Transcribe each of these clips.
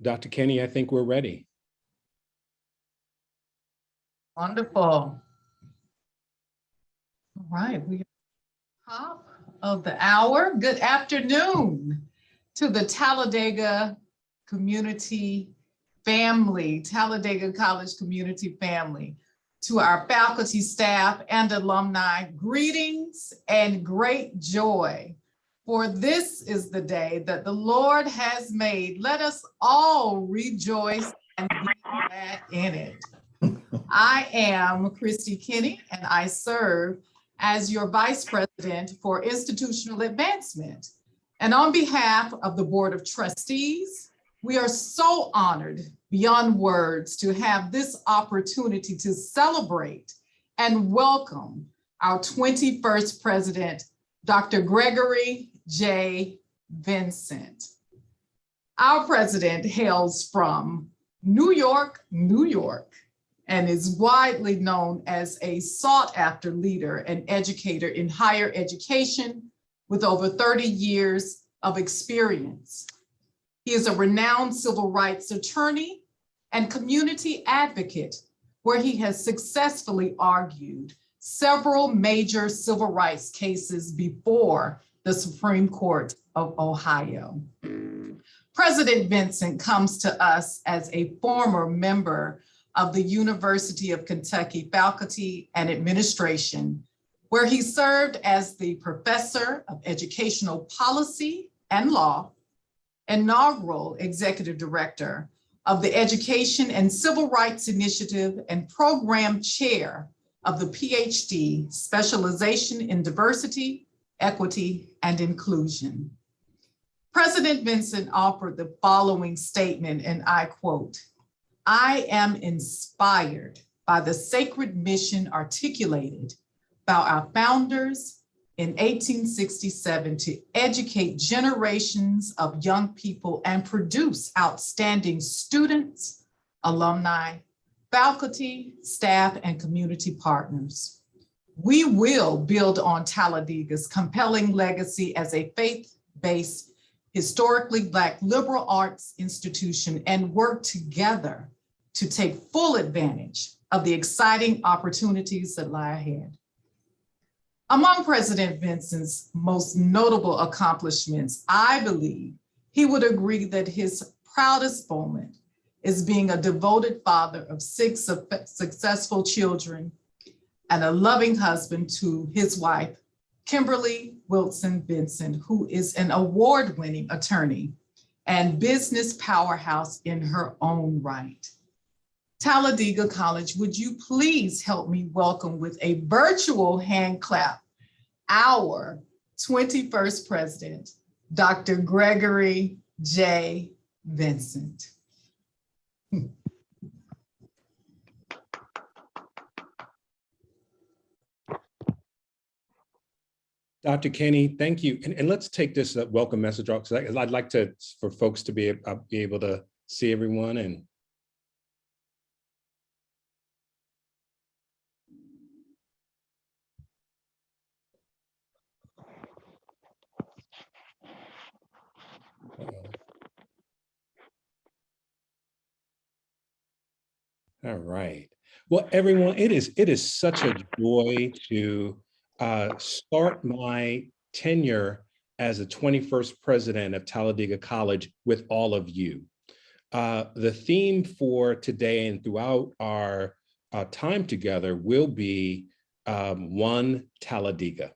Dr. Kenny, I think we're ready. Wonderful. All right, we are top of the hour. Good afternoon to the Talladega community family, Talladega College community family, to our faculty, staff, and alumni. Greetings and great joy. For this is the day that the Lord has made. Let us all rejoice and be glad in it. I am Christy Kenny, and I serve as your Vice President for Institutional Advancement. And on behalf of the Board of Trustees, we are so honored beyond words to have this opportunity to celebrate and welcome our 21st President, Dr. Gregory J. Vincent. Our president hails from New York, New York, and is widely known as a sought-after leader and educator in higher education with over 30 years of experience. He is a renowned civil rights attorney and community advocate, where he has successfully argued several major civil rights cases before the Supreme Court of Ohio. President Vincent comes to us as a former member of the University of Kentucky Faculty and Administration, where he served as the Professor of Educational Policy and Law, inaugural Executive Director of the Education and Civil Rights Initiative, and Program Chair of the PhD Specialization in Diversity, Equity, and Inclusion. President Vincent offered the following statement, and I quote, "I am inspired by the sacred mission articulated by our founders in 1867 to educate generations of young people and produce outstanding students, alumni, faculty, staff, and community partners. We will build on Talladega's compelling legacy as a faith-based, historically Black liberal arts institution and work together to take full advantage of the exciting opportunities that lie ahead." Among President Vincent's most notable accomplishments, I believe he would agree that his proudest moment is being a devoted father of 6 successful children and a loving husband to his wife, Kimberly Wilson Vincent, who is an award-winning attorney and business powerhouse in her own right. Talladega College, would you please help me welcome with a virtual hand clap our 21st President, Dr. Gregory J. Vincent. Dr. Kenny, thank you. And let's take this welcome message off, because I'd like for folks to be able to see everyone. And all right. Well, everyone, it is such a joy to start my tenure as the 21st president of Talladega College with all of you. The theme for today and throughout our time together will be One Talladega.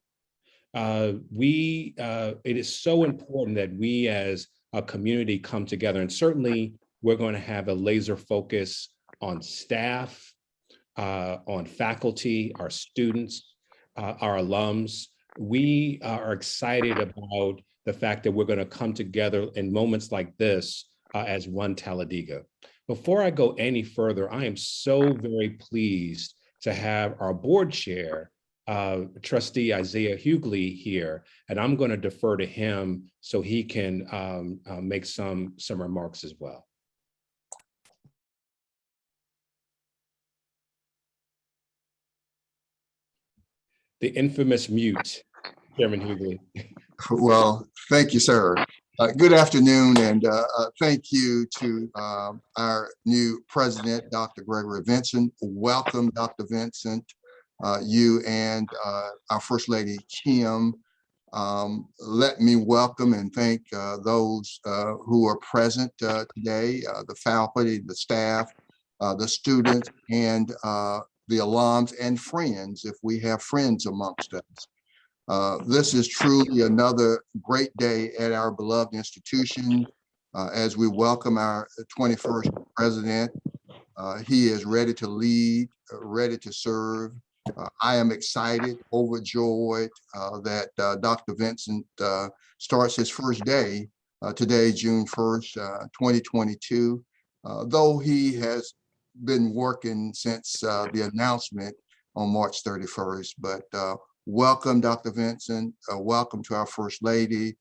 It is so important that we as a community come together, and certainly we're going to have a laser focus on staff, on faculty, our students, our alums. We are excited about the fact that we're going to come together in moments like this as one Talladega. Before I go any further, I am so very pleased to have our board chair, Trustee Isaiah Hughley here, and I'm going to defer to him so he can make some remarks as well. The infamous mute, Chairman Hughley. Well, thank you, sir. Good afternoon, and thank you to our new president, Dr. Gregory Vincent. Welcome, Dr. Vincent, you and our First Lady, Kim. Let me welcome and thank those who are present today, the faculty, the staff, the students, and the alums and friends, if we have friends amongst us. This is truly another great day at our beloved institution as we welcome our 21st president. He is ready to lead, ready to serve. I am excited, overjoyed that Dr. Vincent starts his first day today, June 1st, 2022. Though he has been working since the announcement on March 31st, but welcome, Dr. Vincent. Welcome to our First Lady.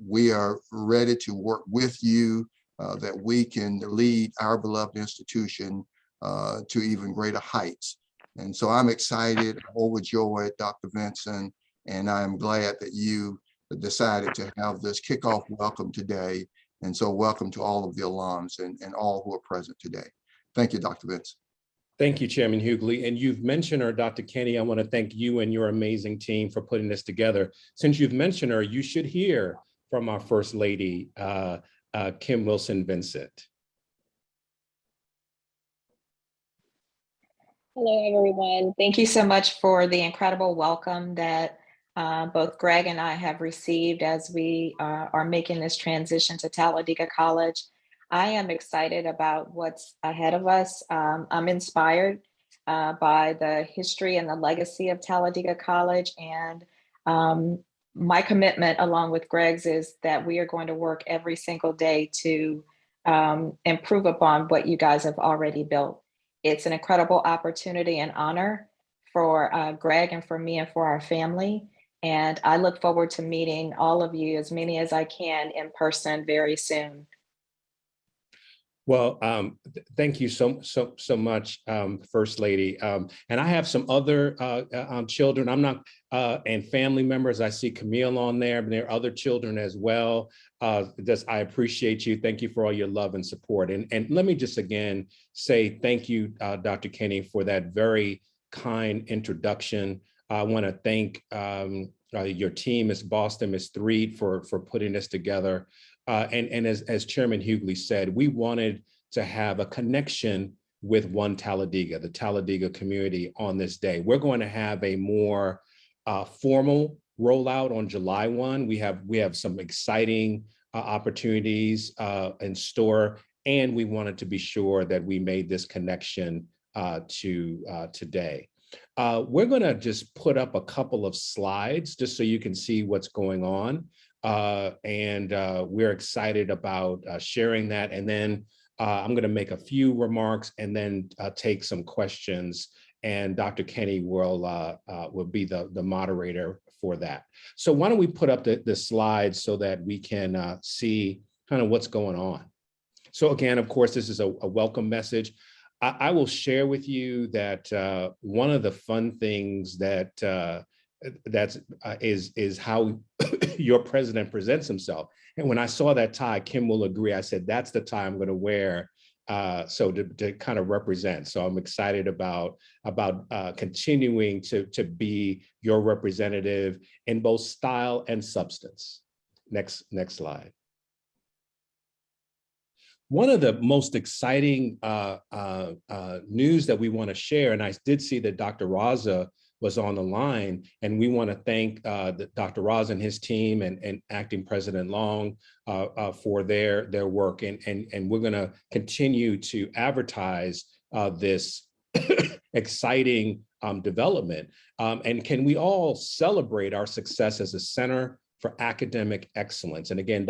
We are ready to work with you that we can lead our beloved institution to even greater heights. And so I'm excited, overjoyed, Dr. Vincent, and I'm glad that you decided to have this kickoff welcome today. And so welcome to all of the alums and all who are present today. Thank you, Dr. Vincent. Thank you, Chairman Hughley. And you've mentioned her, Dr. Kenny. I want to thank you and your amazing team for putting this together. Since you've mentioned her, you should hear from our First Lady, Kim Wilson Vincent. Hello, everyone. Thank you so much for the incredible welcome that both Greg and I have received as we are making this transition to Talladega College. I am excited about what's ahead of us. I'm inspired by the history and the legacy of Talladega College. And my commitment, along with Greg's, is that we are going to work every single day to improve upon what you guys have already built. It's an incredible opportunity and honor for Greg and for me and for our family. And I look forward to meeting all of you, as many as I can, in person very soon. Well, thank you so much, First Lady. And I have some other children. I'm not and family members. I see Camille on there, but there are other children as well. I appreciate you. Thank you for all your love and support. And let me just again say thank you, Dr. Kenny, for that very kind introduction. I want to thank your team, Ms. Boston, Ms. Threed, for putting this together. And as Chairman Hughley said, we wanted to have a connection with One Talladega, the Talladega community on this day. We're going to have a more formal rollout on July 1. We have some exciting opportunities in store, and we wanted to be sure that we made this connection to today. We're going to just put up a couple of slides just so you can see what's going on. And we're excited about sharing that. And then I'm going to make a few remarks and then take some questions. And Dr. Kenny will be the moderator for that. So why don't we put up the slides so that we can see kind of what's going on. So again, of course, this is a welcome message. I will share with you that one of the fun things that is how your president presents himself. And when I saw that tie, Kim will agree, I said, that's the tie I'm going to wear. So to kind of represent. So I'm excited about continuing to be your representative in both style and substance. Next slide. One of the most exciting news that we want to share, and I did see that Dr. Raza was on the line, and we want to thank Dr. Raza and his team and Acting President Long for their work, and we're going to continue to advertise this exciting development. And can we all celebrate our success as a center for academic excellence? And again,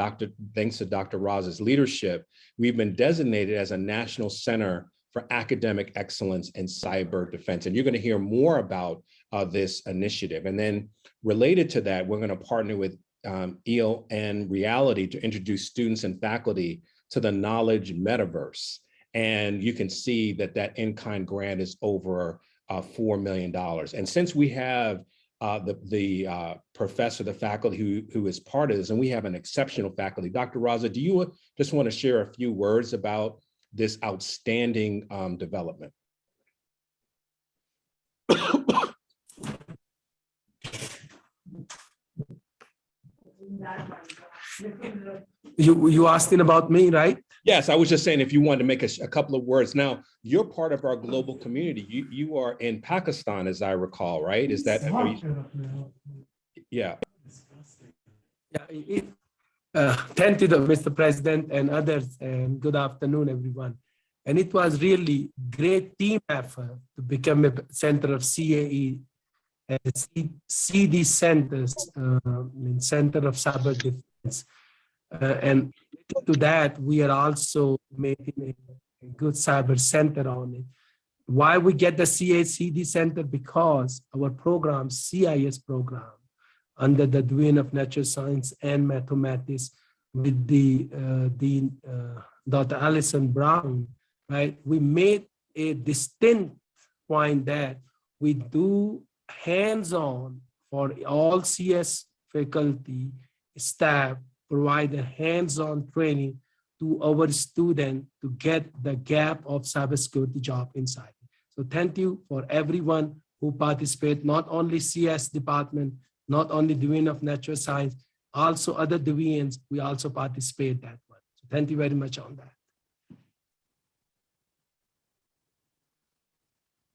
thanks to Dr. Raza's leadership, we've been designated as a national center for academic excellence in cyber defense. And you're going to hear more about this initiative. And then related to that, we're going to partner with ELN Reality to introduce students and faculty to the knowledge metaverse. And you can see that in-kind grant is over $4 million. And since we have the professor, the faculty who is part of this, and we have an exceptional faculty. Dr. Raza, do you just want to share a few words about this outstanding development? You asking about me, right? Yes, I was just saying if you wanted to make a couple of words. Now, you're part of our global community. You are in Pakistan, as I recall, right? Is that? Yeah. Thank you, Mr. President and others, and good afternoon, everyone. And it was really great team effort to become a center of CAE and see these centers, Center of Cyber Defense. And to that, we are also making a good cyber center on it. Why we get the CACD center? Because our program, CIS program, under the Division of Natural Science and Mathematics, with the Dr. Alison Brown, right? We made a distinct point that we do hands-on for all CS faculty, staff, provide a hands-on training to our student to get the gap of cybersecurity job inside. So thank you for everyone who participate, not only CS department, not only Division of Natural Science, also other divisions, we also participate that one. So thank you very much on that.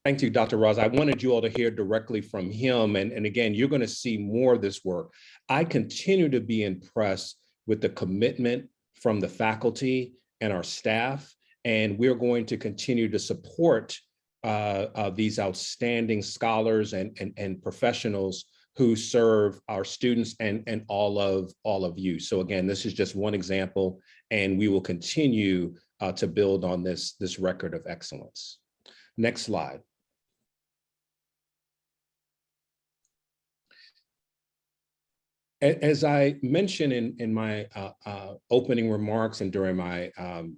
Thank you, Dr. Ross. I wanted you all to hear directly from him. And again, you're going to see more of this work. I continue to be impressed with the commitment from the faculty and our staff, and we're going to continue to support these outstanding scholars and professionals who serve our students and all of you. So again, this is just one example, and we will continue to build on this record of excellence. Next slide. As I mentioned in my opening remarks and during my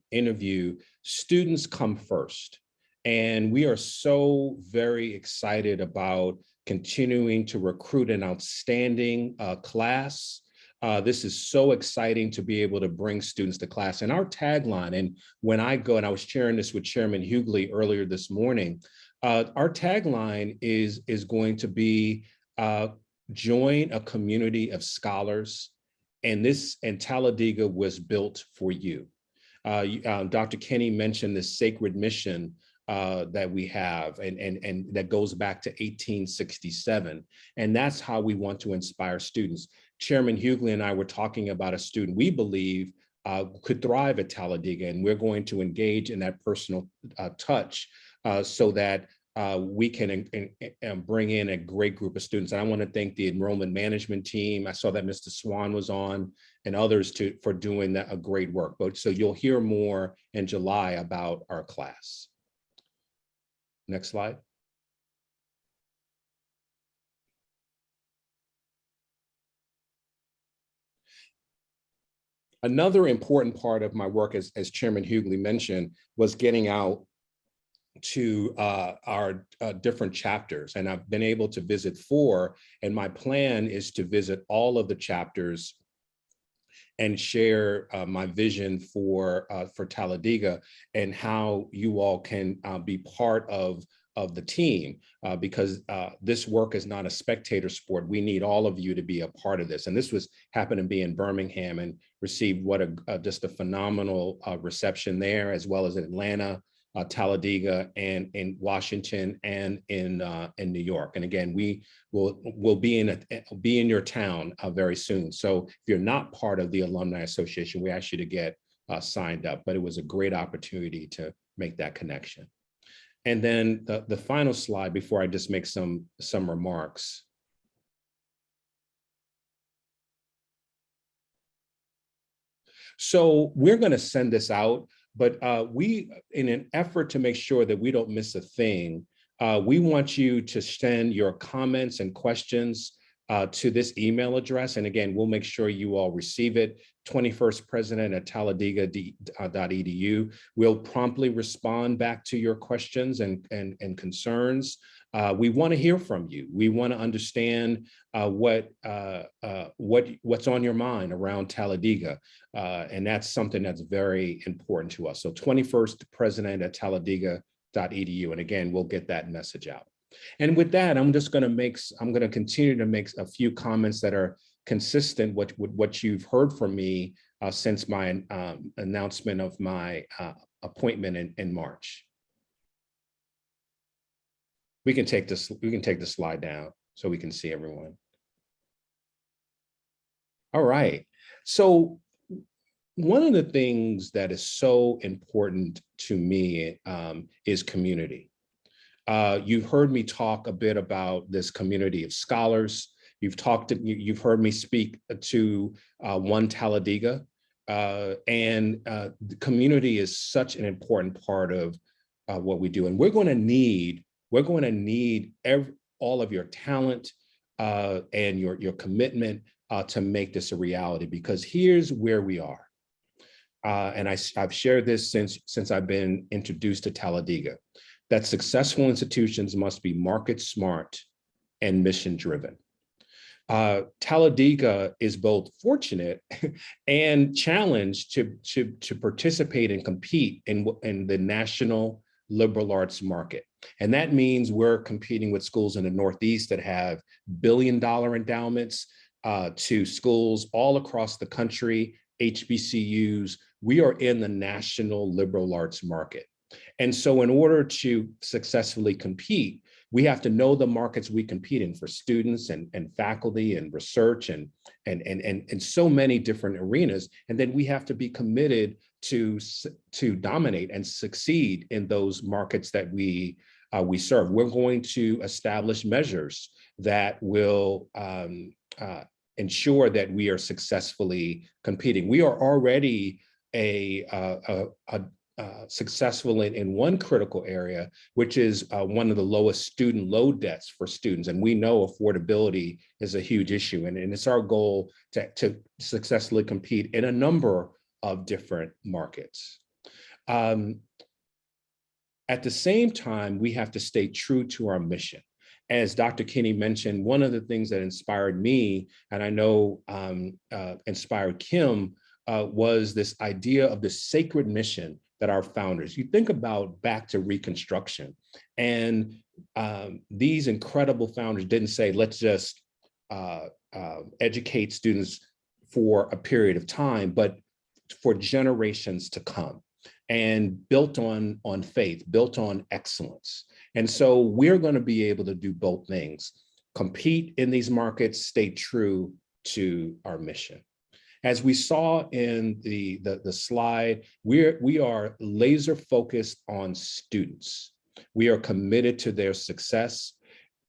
interview, students come first. And we are so very excited about continuing to recruit an outstanding class. This is so exciting to be able to bring students to class. And our tagline, and when I go, and I was sharing this with Chairman Hughley earlier this morning, our tagline is going to be, join a community of scholars, and Talladega was built for you. Dr. Kenny mentioned this sacred mission that we have, and that goes back to 1867, and that's how we want to inspire students. Chairman Hughley and I were talking about a student we believe could thrive at Talladega, and we're going to engage in that personal touch so that we can bring in a great group of students. And I want to thank the enrollment management team. I saw that Mr. Swan was on, and others for doing a great work. But so you'll hear more in July about our class. Next slide. Another important part of my work, as Chairman Hughley mentioned, was getting out to our different chapters, and I've been able to visit 4, and my plan is to visit all of the chapters and share my vision for Talladega and how you all can be part of the team, because this work is not a spectator sport. We need all of you to be a part of this. And this happened to be in Birmingham and received just a phenomenal reception there, as well as in Atlanta, Talladega, and in Washington, and in New York. And again, we will be in your town very soon. So if you're not part of the Alumni Association, we ask you to get signed up. But it was a great opportunity to make that connection. And then the final slide before I just make some remarks. So we're going to send this out. But we, in an effort to make sure that we don't miss a thing, we want you to send your comments and questions to this email address. And again, we'll make sure you all receive it, 21stpresident@talladega.edu. We'll promptly respond back to your questions and concerns. We want to hear from you. We want to understand what's on your mind around Talladega. And that's something that's very important to us. So 21st president at talladega.edu. And again, we'll get that message out. And with that, I'm going to continue to make a few comments that are consistent with what you've heard from me since my announcement of my appointment in March. We can take this. We can take the slide down so we can see everyone. All right. So one of the things that is so important to me is community. You've heard me talk a bit about this community of scholars. You've heard me speak to One Talladega, and the community is such an important part of what we do. And we're going to need all of your talent and your commitment to make this a reality, because here's where we are. And I've shared this since I've been introduced to Talladega, that successful institutions must be market smart and mission driven. Talladega is both fortunate and challenged to participate and compete in the national liberal arts market. And that means we're competing with schools in the Northeast that have billion-dollar endowments to schools all across the country, HBCUs. We are in the national liberal arts market. And so in order to successfully compete, we have to know the markets we compete in for students and faculty and research and so many different arenas. And then we have to be committed to dominate and succeed in those markets that we serve. We're going to establish measures that will ensure that we are successfully competing. We are already successful in one critical area, which is one of the lowest student loan debts for students. And we know affordability is a huge issue. And it's our goal to successfully compete in a number of different markets. At the same time, we have to stay true to our mission. As Dr. Kinney mentioned, one of the things that inspired me, and I know inspired Kim, was this idea of the sacred mission that our founders, you think about back to Reconstruction, and these incredible founders didn't say, let's just educate students for a period of time, but for generations to come, and built on faith, built on excellence. And so we're going to be able to do both things, compete in these markets, stay true to our mission. As we saw in the slide, we are laser focused on students. We are committed to their success.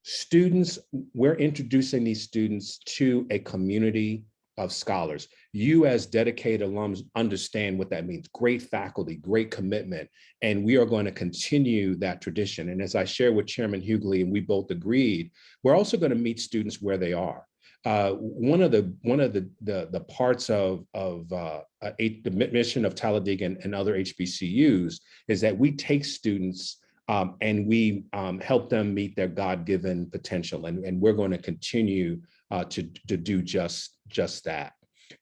Students, we're introducing these students to a community of scholars. You as dedicated alums understand what that means. Great faculty, great commitment, and we are going to continue that tradition. And as I shared with Chairman Hughley, and we both agreed, we're also going to meet students where they are. One of the parts of the mission of Talladega and other HBCUs is that we take students and we help them meet their God-given potential, and we're going to continue to do just that.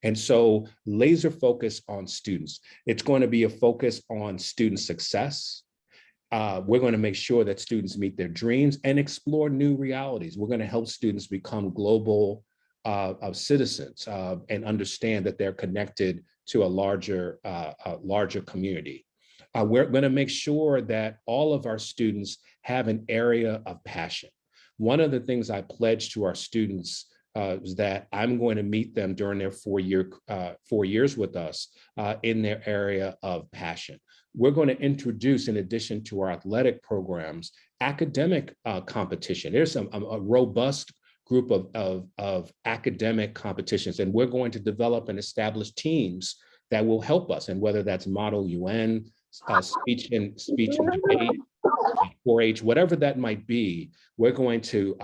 And so laser focus on students. It's going to be a focus on student success. We're going to make sure that students meet their dreams and explore new realities. We're going to help students become global citizens and understand that they're connected to a larger community. We're going to make sure that all of our students have an area of passion. One of the things I pledged to our students is that I'm going to meet them during their 4 years with us in their area of passion. We're going to introduce, in addition to our athletic programs, academic competition. There's a robust group of academic competitions, and we're going to develop and establish teams that will help us. And whether that's Model UN, speech and debate, 4-H, whatever that might be, we're going to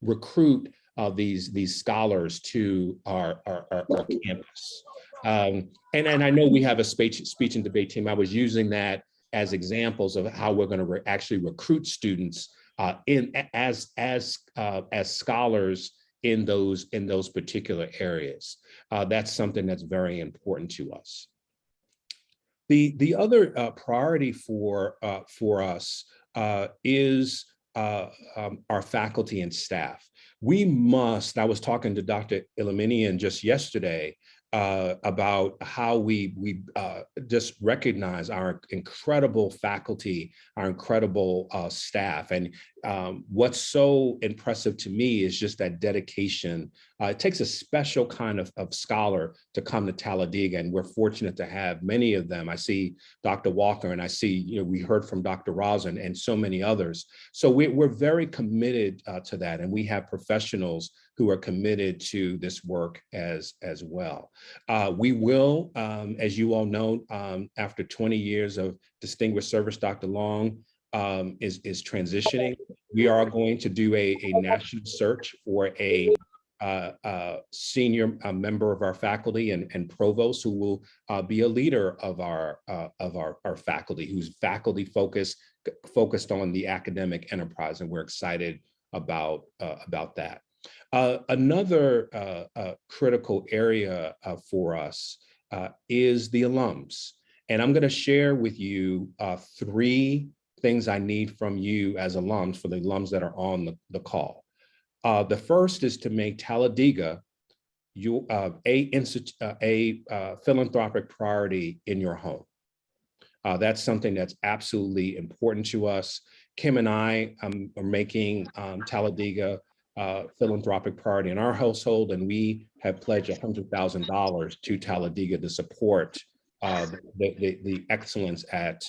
recruit these scholars to our campus. And I know we have a speech and debate team. I was using that as examples of how we're going to actually recruit students as scholars in those particular areas. That's something that's very important to us. The other priority for us is our faculty and staff. We must, I was talking to Dr. Illuminayan just yesterday about how we just recognize our incredible faculty, our incredible staff. And what's so impressive to me is just that dedication. It takes a special kind of scholar to come to Talladega, and we're fortunate to have many of them. I see Dr. Walker, and I see, we heard from Dr. Rosen and so many others. So we're very committed to that, and we have professionals who are committed to this work as well. We will, as you all know, after 20 years of distinguished service, Dr. Long is transitioning. We are going to do a national search for a senior member of our faculty and provost who will be a leader of our faculty, who's faculty focused on the academic enterprise, and we're excited about that. Another critical area for us is the alums. And I'm going to share with you 3 things I need from you as alums, for the alums that are on the call. The first is to make Talladega a philanthropic priority in your home. That's something that's absolutely important to us. Kim and I are making Talladega philanthropic priority in our household, and we have pledged $100,000 to Talladega to support the excellence at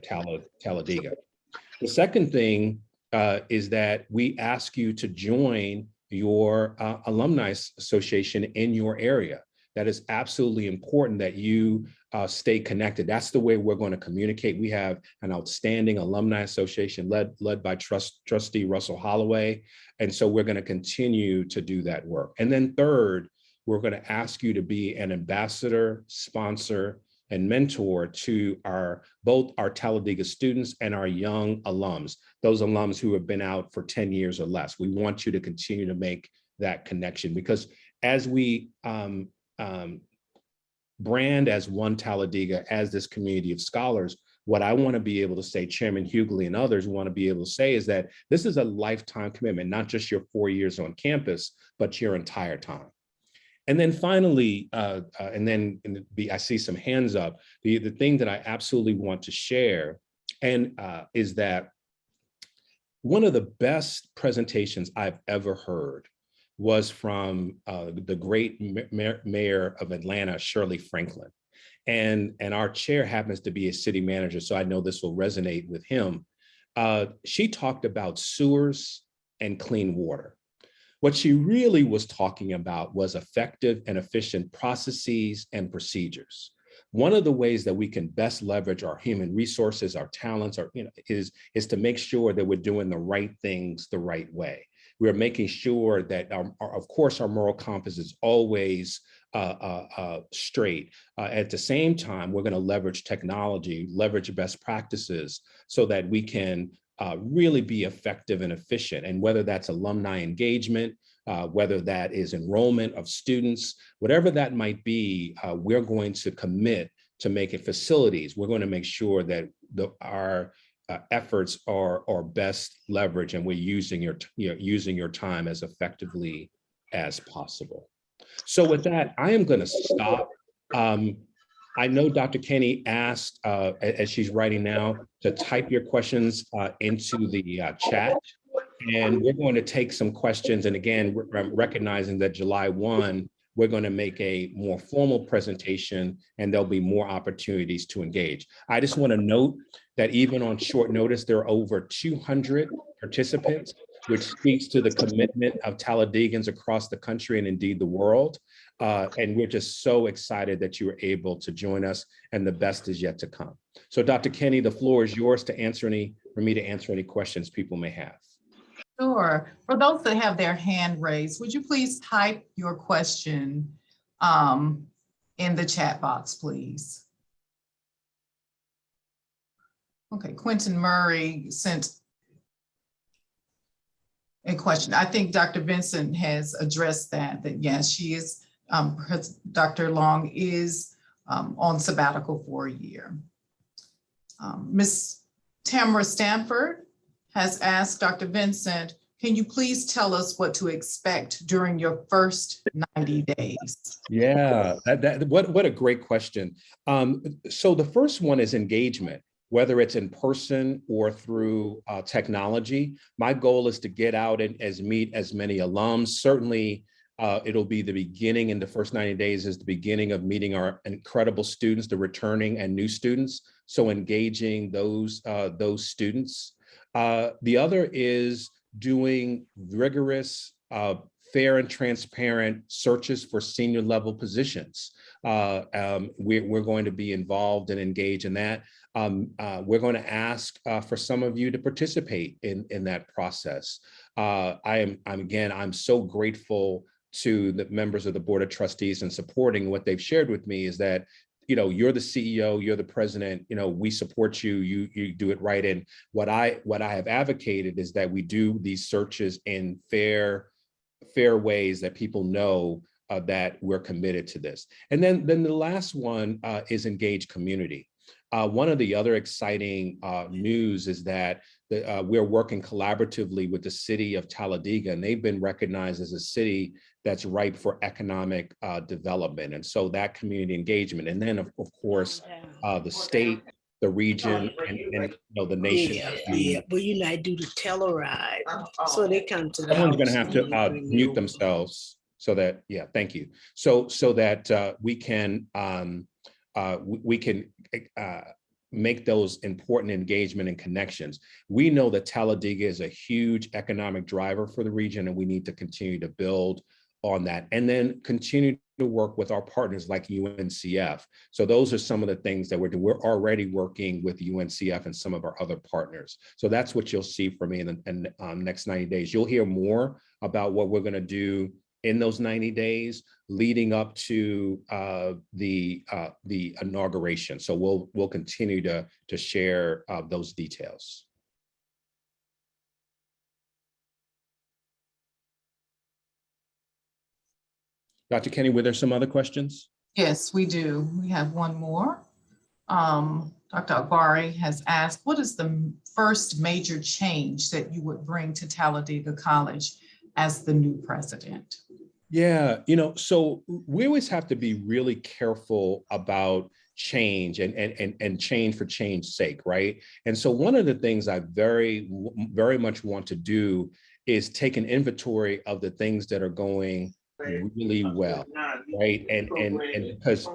Talladega. The second thing is that we ask you to join your alumni association in your area. That is absolutely important that you stay connected. That's the way we're going to communicate. We have an outstanding alumni association led by Trustee Russell Holloway. And so we're going to continue to do that work. And then third, we're going to ask you to be an ambassador, sponsor, and mentor to both our Talladega students and our young alums, those alums who have been out for 10 years or less. We want you to continue to make that connection, because as we brand as One Talladega, as this community of scholars, what I want to be able to say, Chairman Hughley and others want to be able to say, is that this is a lifetime commitment, not just your 4 years on campus, but your entire time. And then finally, I see some hands up. The thing that I absolutely want to share is that one of the best presentations I've ever heard was from the great mayor of Atlanta, Shirley Franklin. And our chair happens to be a city manager, so I know this will resonate with him. She talked about sewers and clean water. What she really was talking about was effective and efficient processes and procedures. One of the ways that we can best leverage our human resources, our talents, is to make sure that we're doing the right things the right way. We're making sure that, of course, our moral compass is always straight. At the same time, we're going to leverage technology, leverage best practices so that we can really be effective and efficient. And whether that's alumni engagement, whether that is enrollment of students, whatever that might be, we're going to commit to making facilities. We're going to make sure that our efforts are best leveraged, and we're using your time as effectively as possible. So with that, I am going to stop. I know Dr. Kenny asked, as she's writing now, to type your questions into the chat. And we're going to take some questions. And again, recognizing that July 1, we're going to make a more formal presentation, and there'll be more opportunities to engage. I just want to note that even on short notice, there are over 200 participants, which speaks to the commitment of Talladegans across the country and indeed the world. And we're just so excited that you were able to join us, and the best is yet to come. So Dr. Kenny, the floor is yours for me to answer any questions people may have. Sure. For those that have their hand raised, would you please type your question in the chat box, please? Okay, Quentin Murray sent a question. I think Dr. Vincent has addressed that yes, she is, Dr. Long is on sabbatical for a year. Ms. Tamara Stanford has asked Dr. Vincent, can you please tell us what to expect during your first 90 days? Yeah, what a great question. So the first one is engagement, whether it's in person or through technology. My goal is to get out and meet as many alums. Certainly, it'll be the beginning in the first 90 days is the beginning of meeting our incredible students, the returning and new students. So engaging those students. The other is doing rigorous, fair and transparent searches for senior level positions. We're going to be involved and engage in that. We're going to ask for some of you to participate in that process. I'm so grateful to the members of the Board of Trustees and supporting what they've shared with me is that, you know, you're the CEO, you're the president, you know, we support you, you do it right. And what I have advocated is that we do these searches in fair ways that people know that we're committed to this. And then the last one is engage community. One of the other exciting news is that we're working collaboratively with the city of Talladega, and they've been recognized as a city that's ripe for economic development. And so that community engagement, and then of course, the state, the region, and you know, the nation. Yeah, but you know, I do the Telluride, so they come to the Someone's going to house have to and bring mute you- themselves so that, yeah, thank you. So that we can make those important engagement and connections. We know that Talladega is a huge economic driver for the region, and we need to continue to build on that, and then continue to work with our partners like UNCF. So those are some of the things that we're doing. We're already working with UNCF and some of our other partners. So that's what you'll see from me in the next 90 days. You'll hear more about what we're going to do in those 90 days leading up to the inauguration. So we'll continue to share those details. Dr. Kenny, were there some other questions? Yes, we do. We have one more. Dr. Agbari has asked, what is the first major change that you would bring to Talladega College as the new president? Yeah, you know, so we always have to be really careful about change and change for change's sake, right? And so one of the things I very much want to do is take an inventory of the things that are going really well, right? And because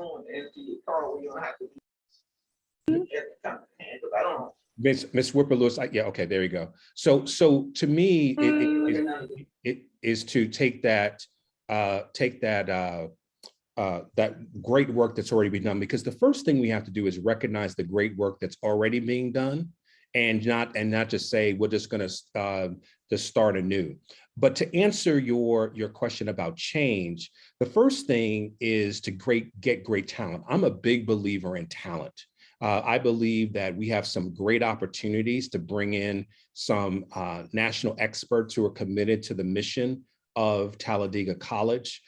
Miss Whipper Lewis, yeah, okay, there you go. So to me, it is to take that great work that's already been done, because the first thing we have to do is recognize the great work that's already being done, and not just say we're just going to start anew. But to answer your question about change, the first thing is to get great talent. I'm a big believer in talent. I believe that we have some great opportunities to bring in some national experts who are committed to the mission of Talladega College.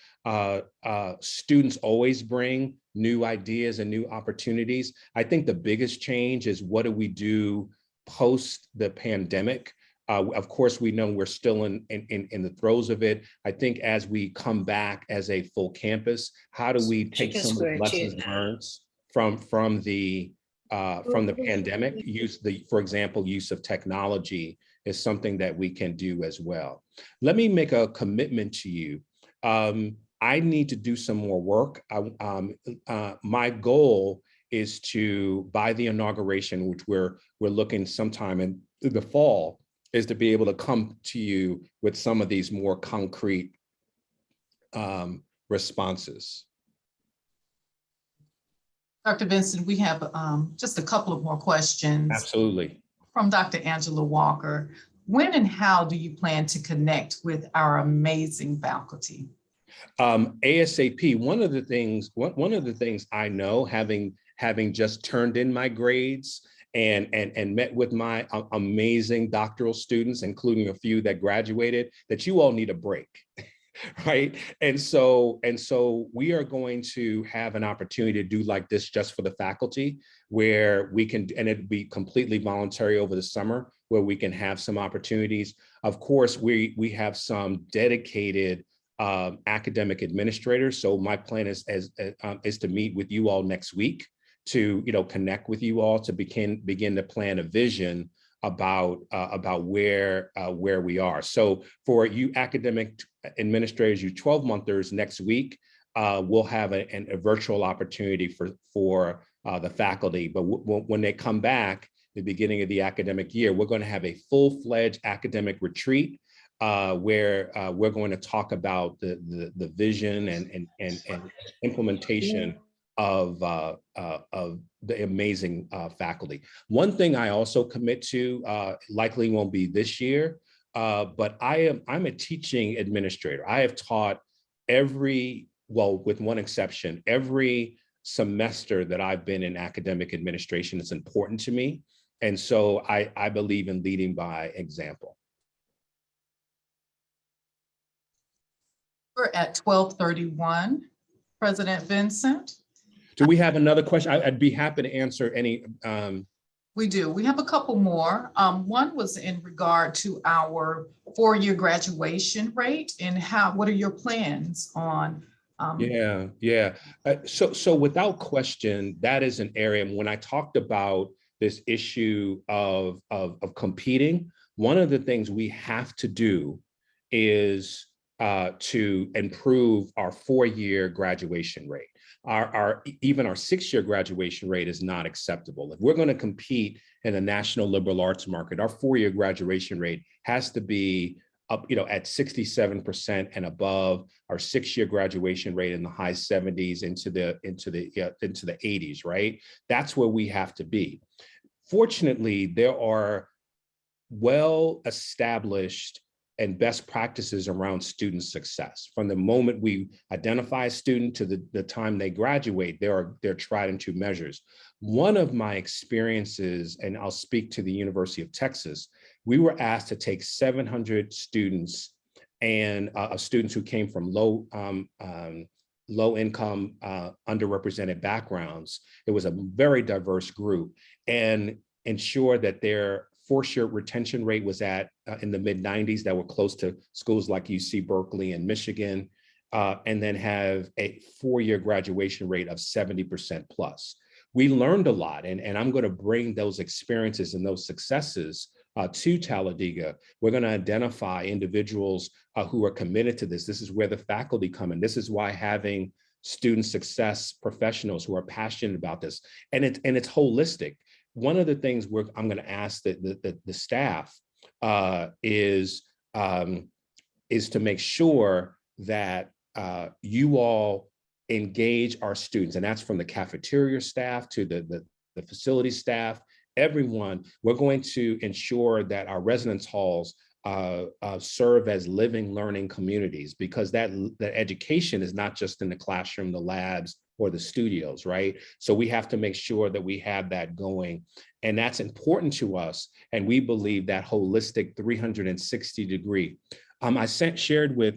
Students always bring new ideas and new opportunities. I think the biggest change is, what do we do post the pandemic? Of course, we know we're still in the throes of it. I think as we come back as a full campus, how do we take some of the lessons learned from the pandemic? For example, use of technology is something that we can do as well. Let me make a commitment to you. I need to do some more work. My goal is to, by the inauguration, which we're looking sometime in the fall, is to be able to come to you with some of these more concrete responses. Dr. Vincent, we have just a couple of more questions. Absolutely. From Dr. Angela Walker. When and how do you plan to connect with our amazing faculty? ASAP. One of the things I know, having just turned in my grades and met with my amazing doctoral students, including a few that graduated, that you all need a break. Right. And so we are going to have an opportunity to do like this just for the faculty, where we can, and it'd be completely voluntary over the summer, where we can have some opportunities. Of course, we have some dedicated academic administrators. So my plan is to meet with you all next week to, connect with you all to begin to plan a vision about where we are. So for you academic administrators, you 12-monthers, next week, we'll have a virtual opportunity for the faculty. But when they come back, the beginning of the academic year, we're going to have a full-fledged academic retreat where we're going to talk about the vision and implementation of the amazing faculty. One thing I also commit to, likely won't be this year, but I'm a teaching administrator. I have taught with one exception, every semester that I've been in academic administration. It's important to me. And so I believe in leading by example. We're at 12:31. President Vincent. Do we have another question? I'd be happy to answer any. We do. We have a couple more. One was in regard to our four-year graduation rate and what are your plans on? Yeah. So without question, that is an area. When I talked about this issue of competing, one of the things we have to do is to improve our four-year graduation rate. Even our six-year graduation rate is not acceptable. If we're going to compete in the national liberal arts market, our four-year graduation rate has to be up, at 67% and above. Our six-year graduation rate in the high 70s into the 80s, right? That's where we have to be. Fortunately, there are well-established and best practices around student success. From the moment we identify a student to the time they graduate, they're tried and true measures. One of my experiences, and I'll speak to the University of Texas, we were asked to take 700 students and students who came from low income, underrepresented backgrounds. It was a very diverse group, and ensure that their four-year retention rate was in the mid-90s, that were close to schools like UC Berkeley and Michigan, and then have a four-year graduation rate of 70% plus. We learned a lot, and I'm going to bring those experiences and those successes to Talladega. We're going to identify individuals who are committed to this. This is where the faculty come in. This is why having student success professionals who are passionate about this, and it's holistic. One of the things I'm going to ask the staff is to make sure that you all engage our students, and that's from the cafeteria staff to the facility staff, everyone. We're going to ensure that our residence halls serve as living, learning communities, because that education is not just in the classroom, the labs, or the studios, right? So we have to make sure that we have that going. And that's important to us. And we believe that holistic 360-degree. I shared with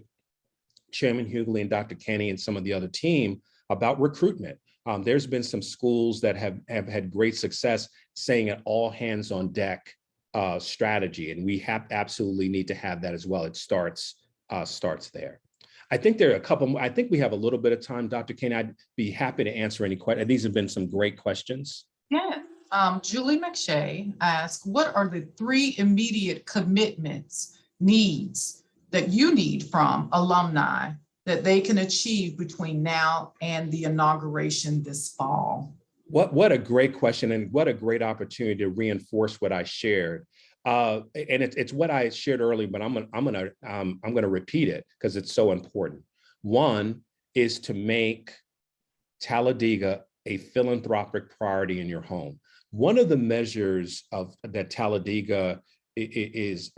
Chairman Hughley and Dr. Kenny and some of the other team about recruitment. There's been some schools that have had great success saying an all hands on deck strategy. And we absolutely need to have that as well. It starts there. I think there are a couple more. I think we have a little bit of time, Dr. Kenny. I'd be happy to answer any questions. These have been some great questions. Yeah. Julie McShay asked, what are the three immediate commitments, needs that you need from alumni that they can achieve between now and the inauguration this fall? What a great question, and what a great opportunity to reinforce what I shared. And it's what I shared earlier, but I'm gonna repeat it because it's so important. One is to make Talladega a philanthropic priority in your home. One of the measures that Talladega is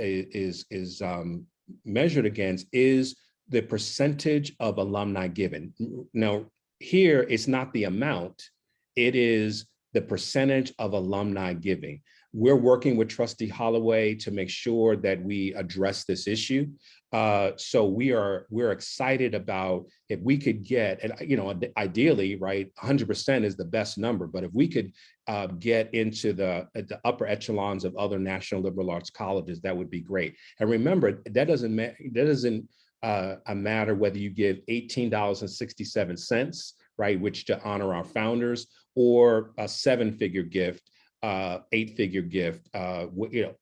measured against is the percentage of alumni given. Now, here it's not the amount; it is the percentage of alumni giving. We're working with Trustee Holloway to make sure that we address this issue. So we're excited about if we could get, and ideally, right, 100% is the best number, but if we could get into the upper echelons of other national liberal arts colleges, that would be great. And remember, that doesn't matter whether you give $18.67, right, which to honor our founders, or a 7-figure gift, 8-figure gift.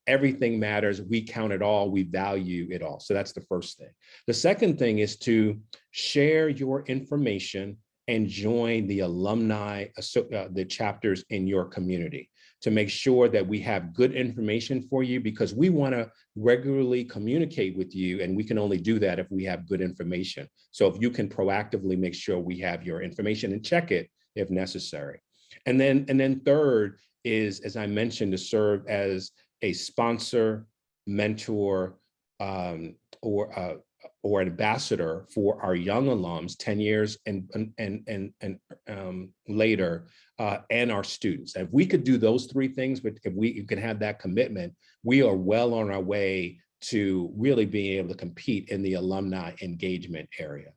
Everything matters. We count it all. We value it all. So that's the first thing. The second thing is to share your information and join the alumni, the chapters in your community, to make sure that we have good information for you, because we want to regularly communicate with you, and we can only do that if we have good information. So if you can proactively make sure we have your information and check it if necessary. And then third is, as I mentioned, to serve as a sponsor, mentor, or ambassador for our young alums 10 years and later, and our students. If we could do those three things, but if we can have that commitment, we are well on our way to really being able to compete in the alumni engagement area.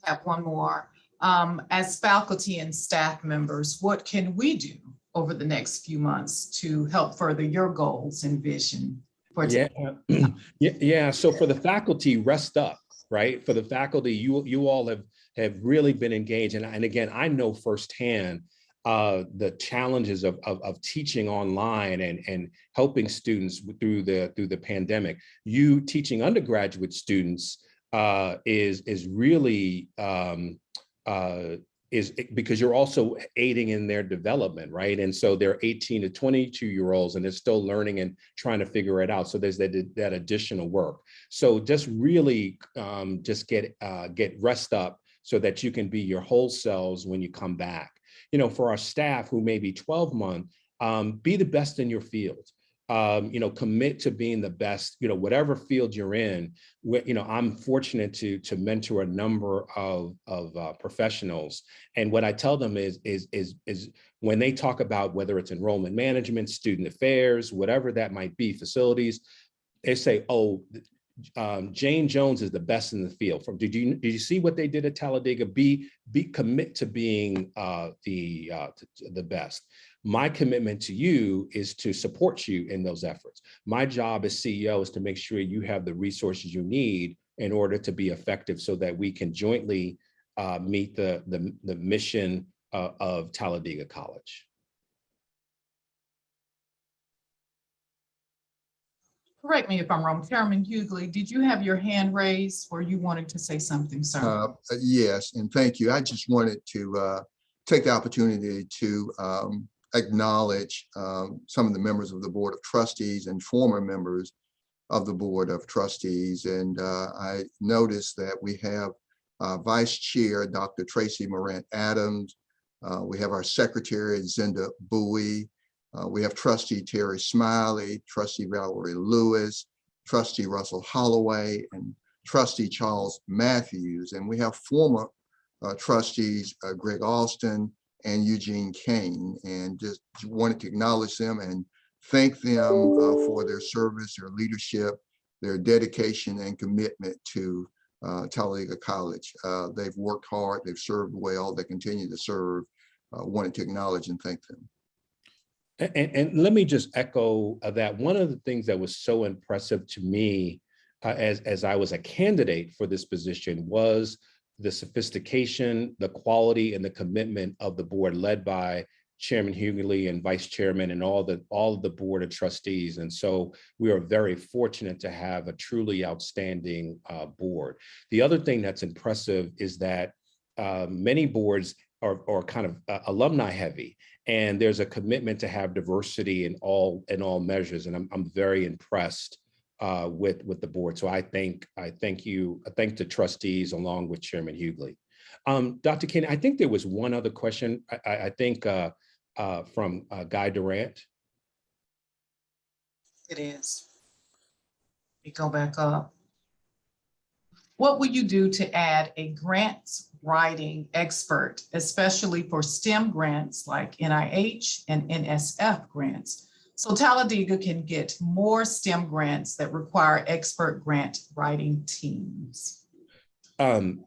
Have one more. As faculty and staff members, what can we do over the next few months to help further your goals and vision? Yeah. So for the faculty, rest up, right? For the faculty, you all have really been engaged, and again, I know firsthand the challenges of teaching online and helping students through the pandemic. You teaching undergraduate students is really is because you're also aiding in their development, right? And so they're 18 to 22-year-olds, and they're still learning and trying to figure it out. So there's that additional work. So just really just get rest up so that you can be your whole selves when you come back. For our staff who may be 12-month, be the best in your field. Commit to being the best, whatever field you're in. I'm fortunate to mentor a number of professionals. And what I tell them is when they talk about whether it's enrollment management, student affairs, whatever that might be, facilities, they say, oh, Jane Jones is the best in the field. Did you see what they did at Talladega? Commit to being the best. My commitment to you is to support you in those efforts. My job as CEO is to make sure you have the resources you need in order to be effective, so that we can jointly meet the mission of Talladega College. Correct me if I'm wrong, Chairman Hughley, did you have your hand raised or you wanted to say something, sir? Yes, and thank you. I just wanted to take the opportunity to acknowledge some of the members of the Board of Trustees and former members of the Board of Trustees. And I noticed that we have Vice Chair, Dr. Tracy Morant Adams. We have our Secretary, Zinda Bowie. We have Trustee Terry Smiley, Trustee Valerie Lewis, Trustee Russell Holloway, and Trustee Charles Matthews. And we have former trustees, Greg Alston and Eugene Kane, and just wanted to acknowledge them and thank them for their service, their leadership, their dedication and commitment to Talladega College. They've worked hard, they've served well, they continue to serve. Wanted to acknowledge and thank them. And let me just echo that. One of the things that was so impressive to me as I was a candidate for this position was the sophistication, the quality, and the commitment of the board, led by Chairman Hughley and Vice Chairman and all of the Board of Trustees. And so we are very fortunate to have a truly outstanding board. The other thing that's impressive is that many boards are kind of alumni heavy, and there's a commitment to have diversity in all measures. And I'm very impressed with the board. So I thank the trustees along with Chairman Hughley. Dr. King, I think there was one other question. I think from Guy Durant. It is. We go back up. What will you do to add a grants writing expert, especially for STEM grants like NIH and NSF grants, so Talladega can get more STEM grants that require expert grant writing teams? Brother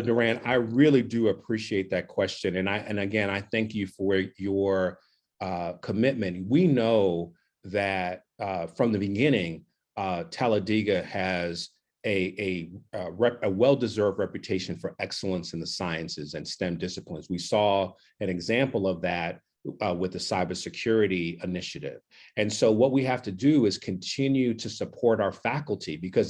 Duran, I really do appreciate that question. And again, I thank you for your commitment. We know that from the beginning, Talladega has a well-deserved reputation for excellence in the sciences and STEM disciplines. We saw an example of that with the cybersecurity initiative. And so what we have to do is continue to support our faculty, because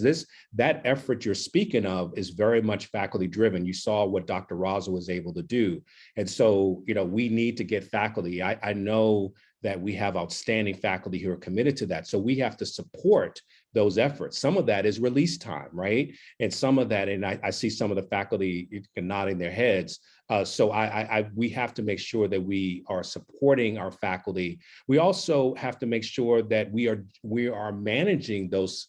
that effort you're speaking of is very much faculty driven. You saw what Dr. Raza was able to do. And so, we need to get faculty. I know that we have outstanding faculty who are committed to that. So we have to support those efforts. Some of that is release time, right? And some of that, and I see some of the faculty nodding their heads. So we have to make sure that we are supporting our faculty. We also have to make sure that we are managing those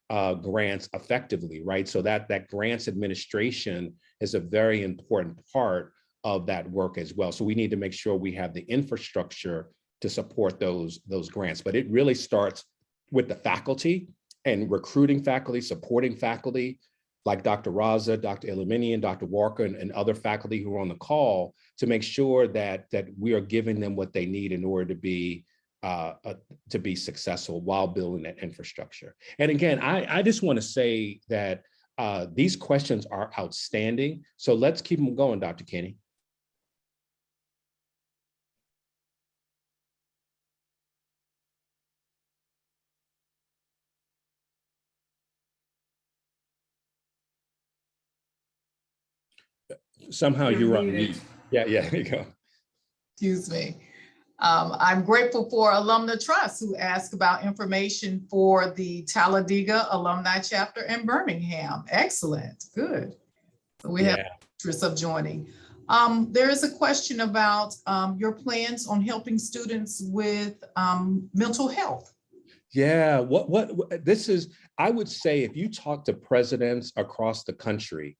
grants effectively, right? So that grants administration is a very important part of that work as well. So we need to make sure we have the infrastructure to support those grants. But it really starts with the faculty and recruiting faculty, supporting faculty like Dr. Raza, Dr. Illuminating, Dr. Walker, and other faculty who are on the call, to make sure that we are giving them what they need in order to be successful while building that infrastructure. And again, I just want to say that these questions are outstanding. So let's keep them going, Dr. Kenny. Somehow you're on mute. Yeah, there you go. Excuse me. I'm grateful for Alumni Trust, who asked about information for the Talladega Alumni Chapter in Birmingham. Excellent, good. So we have interest of joining. There is a question about your plans on helping students with mental health. Yeah, what this is, I would say, if you talk to presidents across the country,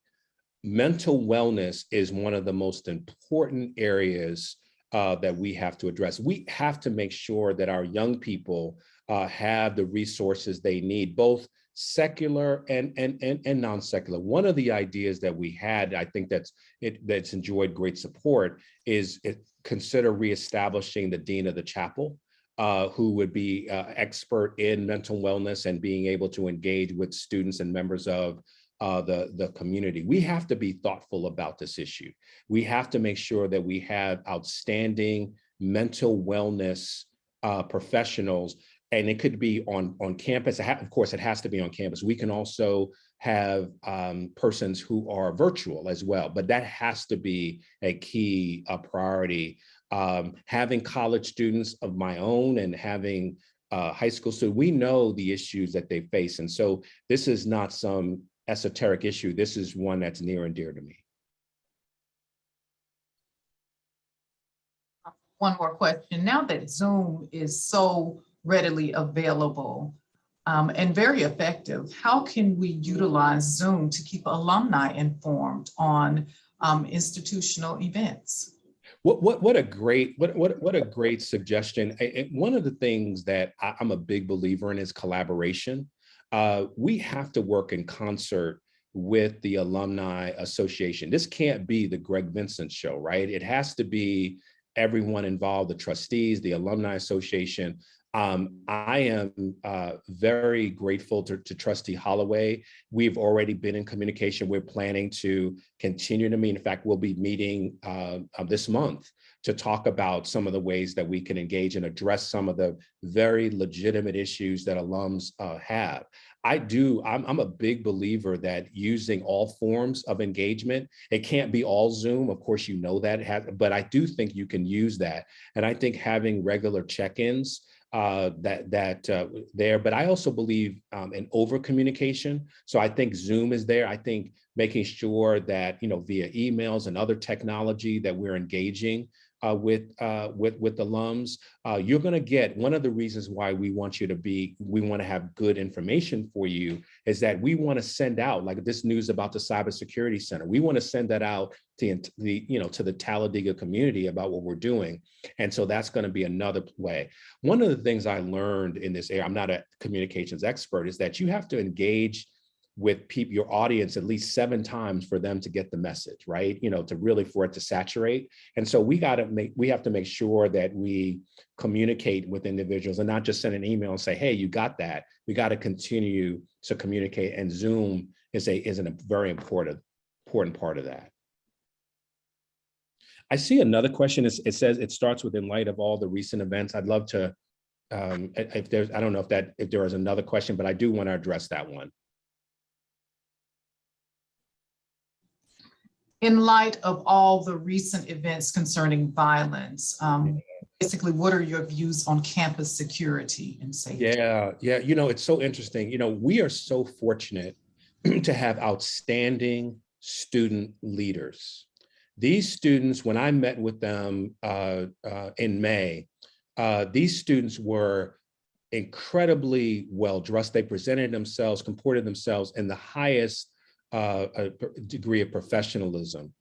mental wellness is one of the most important areas that we have to address. We have to make sure that our young people have the resources they need, both secular and non-secular. One of the ideas that we had, I think that's enjoyed great support, is consider reestablishing the dean of the chapel, who would be expert in mental wellness and being able to engage with students and members of the community. We have to be thoughtful about this issue. We have to make sure that we have outstanding mental wellness professionals, and it could be on campus. Of course, it has to be on campus. We can also have persons who are virtual as well, but that has to be a key priority. Having college students of my own and having high school students, we know the issues that they face. And so this is not some esoteric issue. This is one that's near and dear to me. One more question. Now that Zoom is so readily available and very effective, how can we utilize Zoom to keep alumni informed on institutional events? What a great suggestion. One of the things that I'm a big believer in is collaboration. We have to work in concert with the Alumni Association. This can't be the Greg Vincent show, right? It has to be everyone involved, the trustees, the Alumni Association. I am very grateful to Trustee Holloway. We've already been in communication. We're planning to continue to meet. In fact, we'll be meeting this month to talk about some of the ways that we can engage and address some of the very legitimate issues that alums have. I'm a big believer that using all forms of engagement, it can't be all Zoom, of course, you know that, but I do think you can use that. And I think having regular check-ins there, but I also believe in over communication. So I think Zoom is there. I think making sure that, via emails and other technology that we're engaging with alums. You're going to get, one of the reasons why we want to have good information for you is that we want to send out, like this news about the Cybersecurity Center. We want to send that out to the Talladega community about what we're doing. And so that's going to be another way. One of the things I learned in this area, I'm not a communications expert, is that you have to engage with your audience at least 7 times for them to get the message, right? To really, for it to saturate. And so we have to make sure that we communicate with individuals and not just send an email and say, hey, you got that. We got to continue to communicate, and Zoom is a very important part of that. I see another question. It says it starts with, in light of all the recent events. I'd love to, if there's, I don't know if there is another question, but I do want to address that one. In light of all the recent events concerning violence, basically, what are your views on campus security and safety? Yeah, it's so interesting. We are so fortunate to have outstanding student leaders. These students, when I met with them in May, these students were incredibly well dressed. They presented themselves, comported themselves in the highest a degree of professionalism.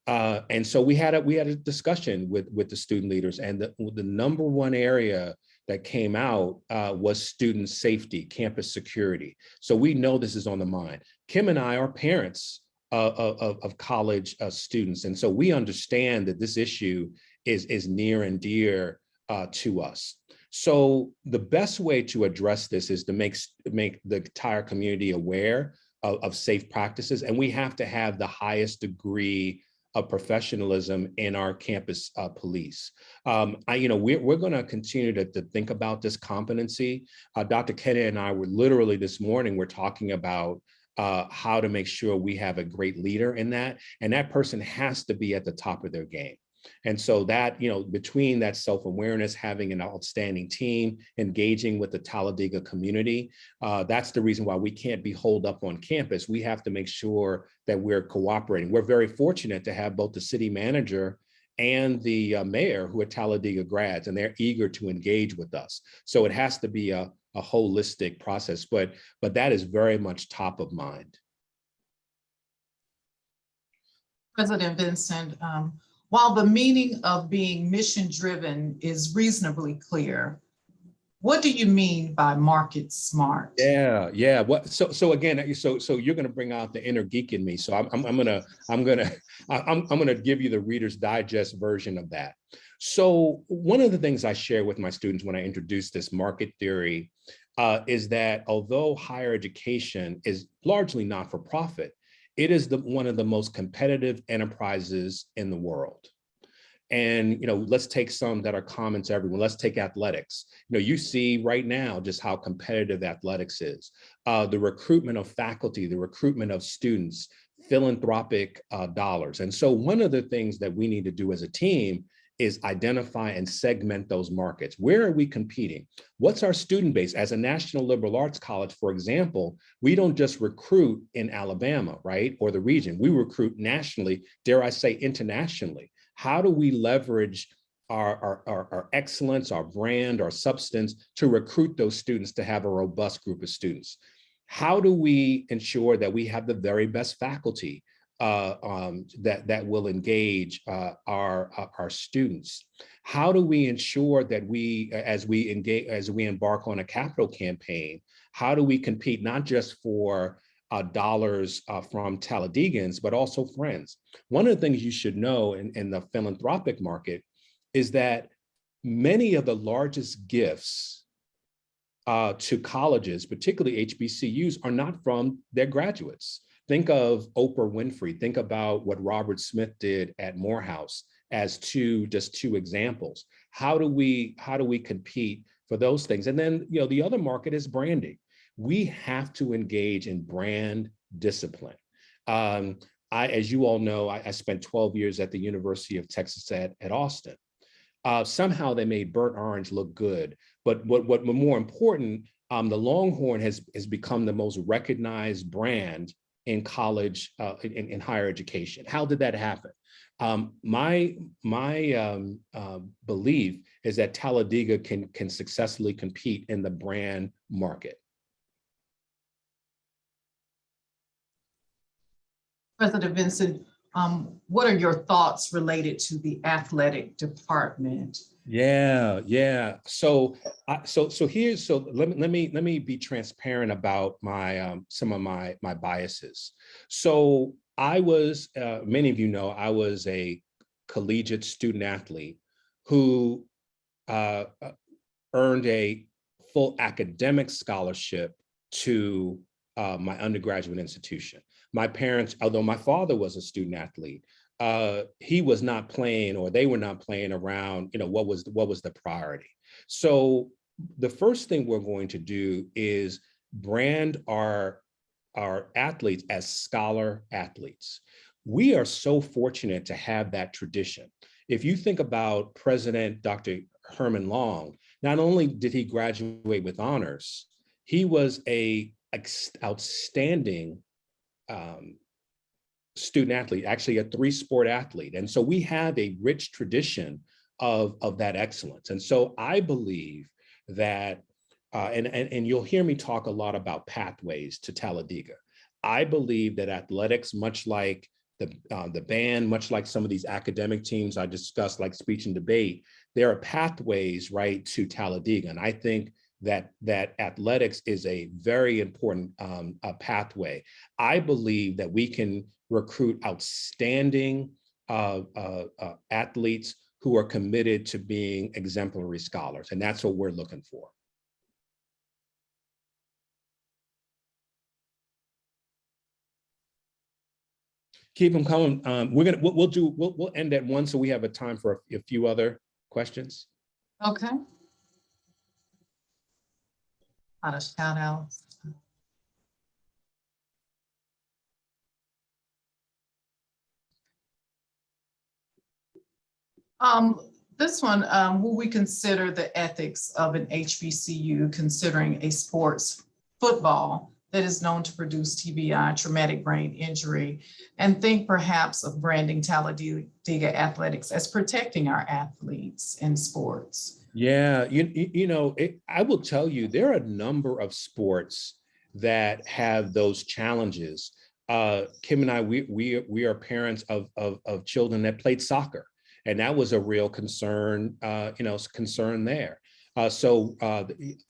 And so we had a discussion with the student leaders, and the number one area that came out was student safety, campus security. So we know this is on the mind. Kim and I are parents of college students. And so we understand that this issue is near and dear to us. So the best way to address this is to make the entire community aware of safe practices. And we have to have the highest degree of professionalism in our campus police. We're going to continue to think about this competency. Dr. Kennedy and I were literally this morning, we're talking about how to make sure we have a great leader in that. And that person has to be at the top of their game. And so that, between that self-awareness, having an outstanding team, engaging with the Talladega community, that's the reason why we can't be holed up on campus. We have to make sure that we're cooperating. We're very fortunate to have both the city manager and the mayor who are Talladega grads, and they're eager to engage with us. So it has to be a holistic process, but that is very much top of mind. President Vincent, while the meaning of being mission-driven is reasonably clear, what do you mean by market smart? Yeah. So again, so you're going to bring out the inner geek in me. So I'm going to give you the Reader's Digest version of that. So one of the things I share with my students when I introduce this market theory is that although higher education is largely not for profit, it is one of the most competitive enterprises in the world. And, let's take some that are common to everyone. Let's take athletics. You see right now just how competitive athletics is. The recruitment of faculty, the recruitment of students, philanthropic dollars. And so one of the things that we need to do as a team is identify and segment those markets. Where are we competing? What's our student base? As a National Liberal Arts College, for example, we don't just recruit in Alabama, right? Or the region. We recruit nationally, dare I say internationally. How do we leverage our excellence, our brand, our substance to recruit those students to have a robust group of students? How do we ensure that we have the very best faculty that will engage our students? How do we ensure that as we embark on a capital campaign, how do we compete not just for dollars from Talladegans, but also friends? One of the things you should know in the philanthropic market is that many of the largest gifts to colleges, particularly HBCUs, are not from their graduates. Think of Oprah Winfrey. Think about what Robert Smith did at Morehouse as just two examples. How do we compete for those things? And then, the other market is branding. We have to engage in brand discipline. As you all know, I spent 12 years at the University of Texas at Austin. Somehow they made burnt orange look good, but what more important, the Longhorn has become the most recognized brand in college, in higher education. How did that happen? My belief is that Talladega can successfully compete in the brand market. President Vincent, what are your thoughts related to the athletic department? Yeah. So let me be transparent about my some of my biases. So I was, many of you know, I was a collegiate student athlete who earned a full academic scholarship to my undergraduate institution. My parents, although my father was a student athlete, he was not playing, or they were not playing around, what was the priority. So the first thing we're going to do is brand our athletes as scholar athletes. We are so fortunate to have that tradition. If you think about President Dr. Herman Long, not only did he graduate with honors, he was a outstanding student athlete, actually a 3-sport athlete. And so we have a rich tradition of that excellence. And so I believe that, and you'll hear me talk a lot about pathways to Talladega. I believe that athletics, much like the band, much like some of these academic teams I discussed, like speech and debate, there are pathways, right, to Talladega. And I think that athletics is a very important pathway. I believe that we can recruit outstanding athletes who are committed to being exemplary scholars, and that's what we're looking for. Keep them coming. We'll end at 1, so we have a time for a few other questions. Okay. A lot of shout outs. This one, will we consider the ethics of an HBCU considering a sports football that is known to produce TBI, traumatic brain injury, and think perhaps of branding Talladega athletics as protecting our athletes in sports? Yeah, I will tell you, there are a number of sports that have those challenges. Kim and I, we are parents of children that played soccer, and that was a real concern, concern there. So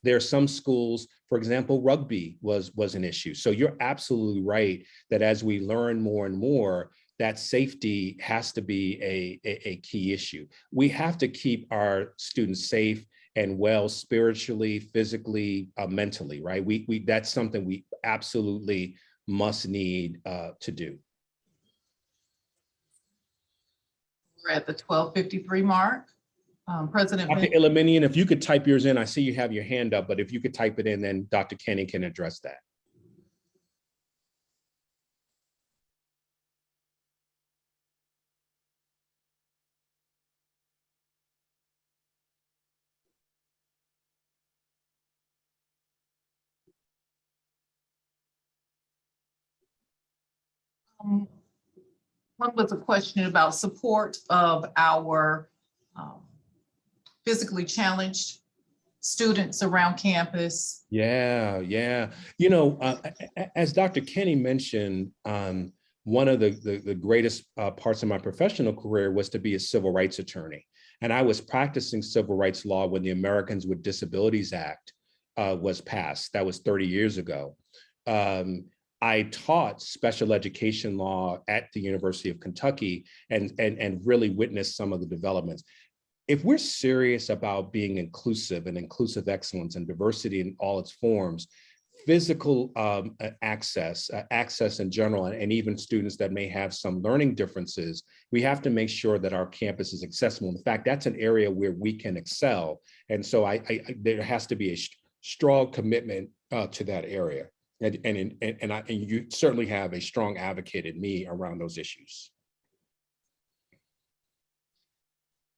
there are some schools, for example, rugby was an issue. So you're absolutely right that as we learn more and more, that safety has to be a key issue. We have to keep our students safe and well spiritually, physically, mentally, right? That's something we absolutely must need to do. We're at the 12:53 mark. President Dr. Eliminian, if you could type yours in, I see you have your hand up, but if you could type it in, then Dr. Kenny can address that. One was a question about support of our physically challenged students around campus. Yeah. As Dr. Kenny mentioned, one of the greatest parts of my professional career was to be a civil rights attorney. And I was practicing civil rights law when the Americans with Disabilities Act was passed. That was 30 years ago. I taught special education law at the University of Kentucky and really witnessed some of the developments. If we're serious about being inclusive and inclusive excellence and diversity in all its forms, physical access in general, and even students that may have some learning differences, we have to make sure that our campus is accessible. In fact, that's an area where we can excel. And so there has to be a strong commitment to that area. And you certainly have a strong advocate in me around those issues.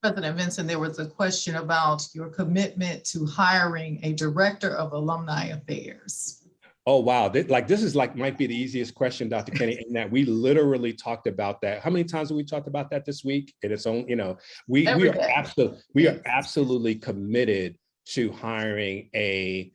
President Vincent, there was a question about your commitment to hiring a director of alumni affairs. Oh, wow. This is like might be the easiest question, Dr. Kenny, in that we literally talked about that. How many times have we talked about that this week? And it's on, we Every are day. absolutely committed to hiring a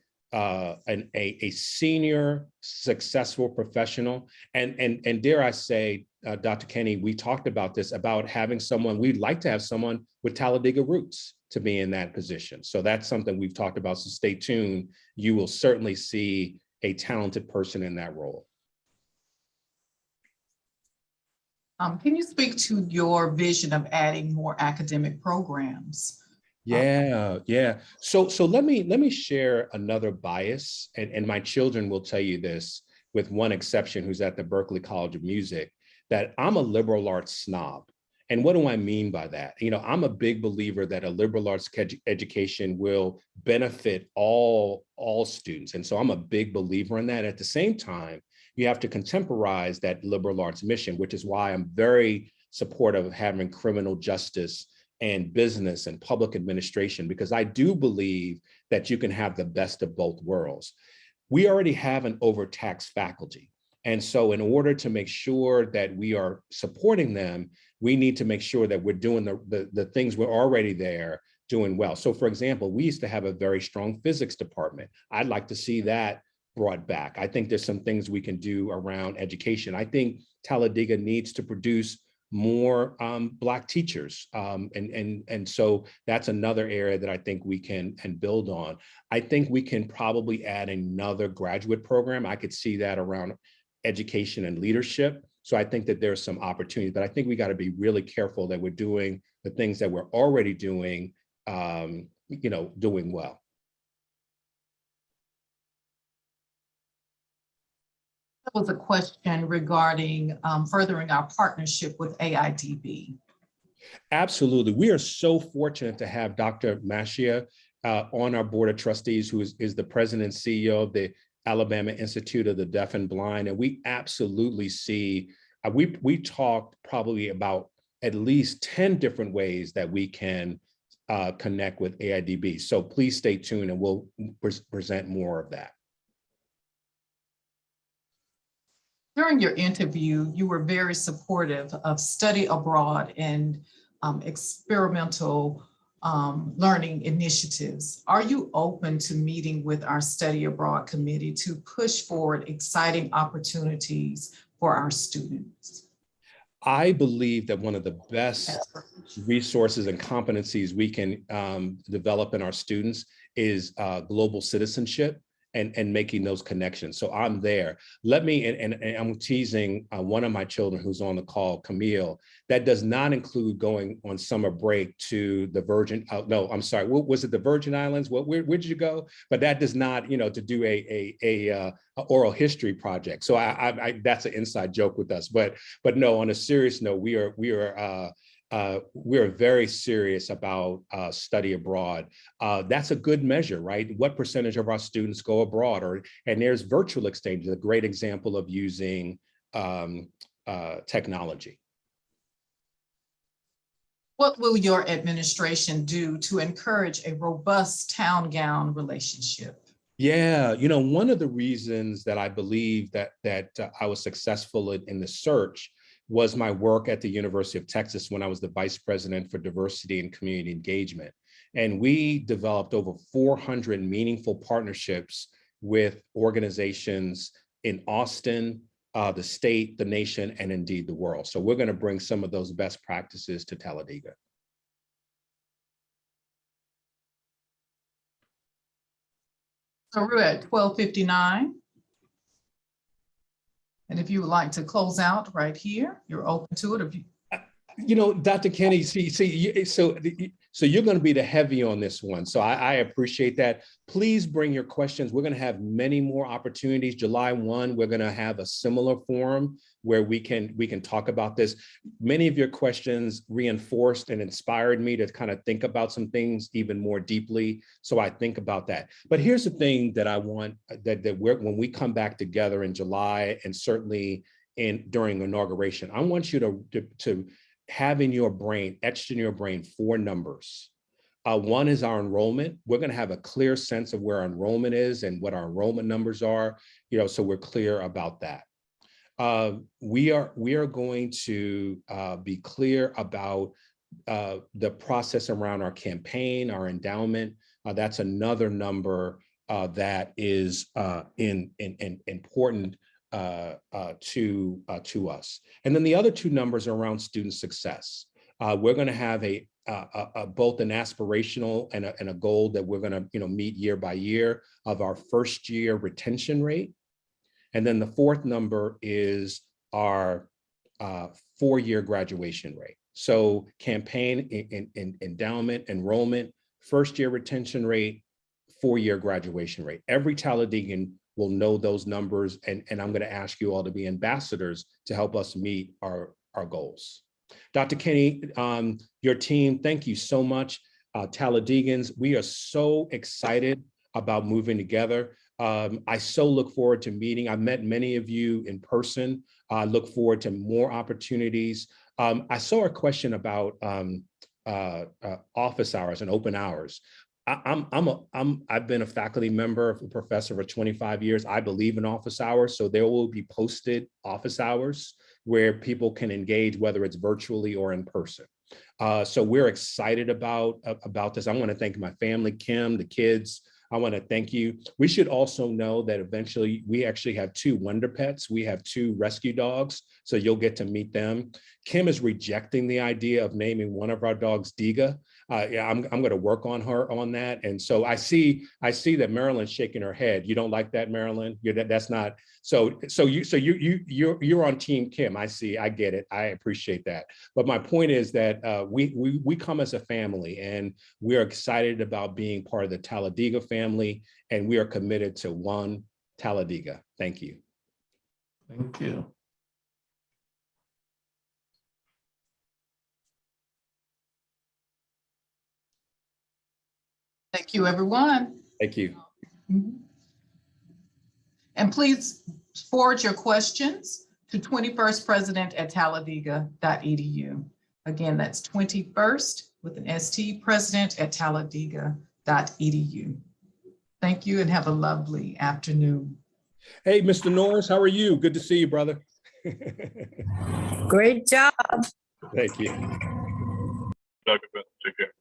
senior successful professional. And dare I say, Dr. Kenny, we talked about this, about having someone, we'd like to have someone with Talladega roots to be in that position. So that's something we've talked about. So stay tuned. You will certainly see a talented person in that role. Can you speak to your vision of adding more academic programs? Yeah. So let me share another bias, and my children will tell you this, with one exception, who's at the Berklee College of Music, that I'm a liberal arts snob. And what do I mean by that? I'm a big believer that a liberal arts education will benefit all students. And so I'm a big believer in that. At the same time, you have to contemporize that liberal arts mission, which is why I'm very supportive of having criminal justice and business and public administration, because I do believe that you can have the best of both worlds. We already have an overtaxed faculty. And so in order to make sure that we are supporting them, we need to make sure that we're doing the things we're already there doing well. So for example, we used to have a very strong physics department. I'd like to see that brought back. I think there's some things we can do around education. I think Talladega needs to produce more Black teachers. And so that's another area that I think we can build on. I think we can probably add another graduate program. I could see that around education and leadership. So I think that there's some opportunities, but I think we got to be really careful that we're doing the things that we're already doing, doing well. That was a question regarding furthering our partnership with Aitb. Absolutely. We are so fortunate to have Dr. Mashia on our board of trustees, who is the president and CEO of the Alabama Institute of the Deaf and Blind. And we absolutely see, we talked probably about at least 10 different ways that we can connect with AIDB. So please stay tuned and we'll present more of that. During your interview, you were very supportive of study abroad and experimental learning initiatives. Are you open to meeting with our study abroad committee to push forward exciting opportunities for our students? I believe that one of the best resources and competencies we can develop in our students is global citizenship and making those connections. So I'm there. Let me, and I'm teasing one of my children who's on the call, Camille, that does not include going on summer break to the Virgin, no, I'm sorry, what was it, the Virgin Islands? Where'd you go? But that does not, to do a oral history project. So I that's an inside joke with us. But no, on a serious note, we are very serious about study abroad. That's a good measure, right? What percentage of our students go abroad? And there's virtual exchange, a great example of using technology. What will your administration do to encourage a robust town-gown relationship? Yeah, one of the reasons that I believe that I was successful in the search was my work at the University of Texas when I was the vice president for diversity and community engagement. And we developed over 400 meaningful partnerships with organizations in Austin, the state, the nation, and indeed the world. So we're going to bring some of those best practices to Talladega. So we're at 12:59. And if you would like to close out right here, you're open to it. If you Dr. Kenny, so you're going to be the heavy on this one. So I appreciate that. Please bring your questions. We're going to have many more opportunities. July 1, we're going to have a similar forum where we can talk about this. Many of your questions reinforced and inspired me to kind of think about some things even more deeply. So I think about that. But here's the thing that I want when we come back together in July and certainly during inauguration, I want you to have in your brain, etched in your brain, 4 numbers. One is our enrollment. We're going to have a clear sense of where our enrollment is and what our enrollment numbers are, so we're clear about that. We are going to be clear about the process around our campaign, our endowment. That's another number that is important to us. And then the other two numbers are around student success. We're going to have both an aspirational and a goal that we're going to meet year by year of our first year retention rate. And then the fourth number is our 4-year graduation rate. So campaign, endowment, enrollment, first year retention rate, 4-year graduation rate. Every Talladegan will know those numbers, and I'm going to ask you all to be ambassadors to help us meet our goals. Dr. Kenny, your team, thank you so much. Talladegans, we are so excited about moving together. I so look forward to meeting. I've met many of you in person. I look forward to more opportunities. I saw a question about office hours and open hours. I've been a faculty member, a professor for 25 years. I believe in office hours, so there will be posted office hours where people can engage, whether it's virtually or in person. So we're excited about this. I want to thank my family, Kim, the kids. I want to thank you. We should also know that eventually we actually have 2 Wonder Pets. We have 2 rescue dogs, so you'll get to meet them. Kim is rejecting the idea of naming one of our dogs Diga. Yeah, I'm going to work on her on that. And so I see that Marilyn's shaking her head. You don't like that, Marilyn? That's not. So you're on Team Kim. I see. I get it. I appreciate that. But my point is that we come as a family, and we are excited about being part of the Talladega family, and we are committed to one Talladega. Thank you. Thank you. Thank you, everyone. Thank you. And please forward your questions to 21stpresident@talladega.edu. Again, that's 21st with an ST, president@talladega.edu. Thank you and have a lovely afternoon. Hey, Mr. Norris, how are you? Good to see you, brother. Great job. Thank you. Dr. Vincent, take care.